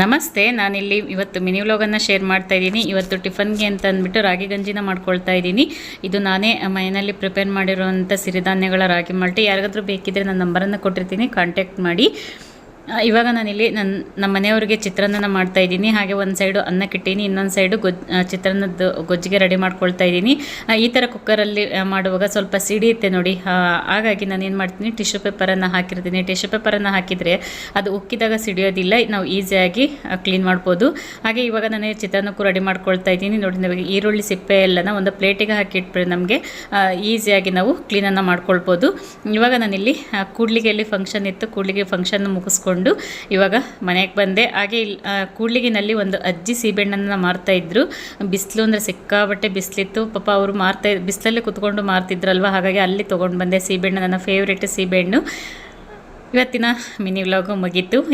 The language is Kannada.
ನಮಸ್ತೆ, ನಾನಿಲ್ಲಿ ಇವತ್ತು ಮಿನಿ ವ್ಲಾಗನ್ನು ಶೇರ್ ಮಾಡ್ತಾ ಇದ್ದೀನಿ. ಇವತ್ತು ಟಿಫನ್ಗೆ ಅಂತ ಅಂದ್ಬಿಟ್ಟು ರಾಗಿ ಗಂಜಿನ ಮಾಡ್ಕೊಳ್ತಾ ಇದ್ದೀನಿ. ಇದು ನಾನೇ ಮನೆಯಲ್ಲಿ ಪ್ರಿಪೇರ್ ಮಾಡಿರುವಂಥ ಸಿರಿಧಾನ್ಯಗಳ ರಾಗಿ ಮಾಲ್ಟಿ. ಯಾರಿಗಾದ್ರೂ ಬೇಕಿದ್ದರೆ ನನ್ನ ನಂಬರನ್ನು ಕೊಟ್ಟಿರ್ತೀನಿ, ಕಾಂಟ್ಯಾಕ್ಟ್ ಮಾಡಿ. ಇವಾಗ ನಾನಿಲ್ಲಿ ನಮ್ಮ ಮನೆಯವರಿಗೆ ಚಿತ್ರಾನ್ನ ಮಾಡ್ತಾ ಇದ್ದೀನಿ. ಹಾಗೆ ಒಂದು ಸೈಡು ಅನ್ನಕ್ಕಿಟ್ಟೀನಿ, ಇನ್ನೊಂದು ಸೈಡು ಚಿತ್ರಾನ್ನದ ಗೊಜ್ಜಿಗೆ ರೆಡಿ ಮಾಡ್ಕೊಳ್ತಾ ಇದ್ದೀನಿ. ಈ ಥರ ಕುಕ್ಕರಲ್ಲಿ ಮಾಡುವಾಗ ಸ್ವಲ್ಪ ಸಿಡಿಯುತ್ತೆ ನೋಡಿ, ಹಾಗಾಗಿ ನಾನು ಏನು ಮಾಡ್ತೀನಿ, ಟಿಶ್ಯೂ ಪೇಪರನ್ನು ಹಾಕಿರ್ತೀನಿ. ಟಿಶ್ಯೂ ಪೇಪರನ್ನು ಹಾಕಿದರೆ ಅದು ಉಕ್ಕಿದಾಗ ಸಿಡಿಯೋದಿಲ್ಲ, ನಾವು ಈಸಿಯಾಗಿ ಕ್ಲೀನ್ ಮಾಡ್ಬೋದು. ಹಾಗೆ ಇವಾಗ ನಾನು ಚಿತ್ರಾನ್ನಕ್ಕೂ ರೆಡಿ ಮಾಡ್ಕೊಳ್ತಾ ಇದ್ದೀನಿ. ನೋಡಿ, ನಮಗೆ ಈರುಳ್ಳಿ ಸಿಪ್ಪೆ ಎಲ್ಲನ ಒಂದು ಪ್ಲೇಟಿಗೆ ಹಾಕಿಟ್ಬಿಟ್ರೆ ನಮಗೆ ಈಸಿಯಾಗಿ ನಾವು ಕ್ಲೀನನ್ನು ಮಾಡ್ಕೊಳ್ಬೋದು. ಇವಾಗ ನಾನಿಲ್ಲಿ ಕೂಡ್ಲಿಗೆಯಲ್ಲಿ ಫಂಕ್ಷನ್ ಇತ್ತು, ಕೂಡ್ಲಿಗೆ ಫಂಕ್ಷನ್ ಮುಗಿಸ್ಕೊಂಡು ಇವಾಗ ಮನೆಗೆ ಬಂದೆ. ಹಾಗೆ ಕೂಡ್ಲಿಗಿನಲ್ಲಿ ಒಂದು ಅಜ್ಜಿ ಸೀಬೆಹಣ್ಣನ್ನು ಮಾರ್ತಾ ಇದ್ರು. ಬಿಸಿಲು ಅಂದರೆ ಸಿಕ್ಕಾಬಟ್ಟೆ ಬಿಸಿಲಿತ್ತು, ಪಾಪ ಅವರು ಬಿಸಿಲಲ್ಲಿ ಕುತ್ಕೊಂಡು ಮಾರ್ತಿದ್ರಲ್ವ, ಹಾಗಾಗಿ ಅಲ್ಲಿ ತೊಗೊಂಡು ಬಂದೆ ಸೀಬೆಹಣ್ಣು. ನನ್ನ ಫೇವ್ರೇಟ್ ಸೀಬೆಹಣ್ಣು. ಇವತ್ತಿನ ಮಿನಿ ವ್ಲಾಗು ಮುಗೀತು.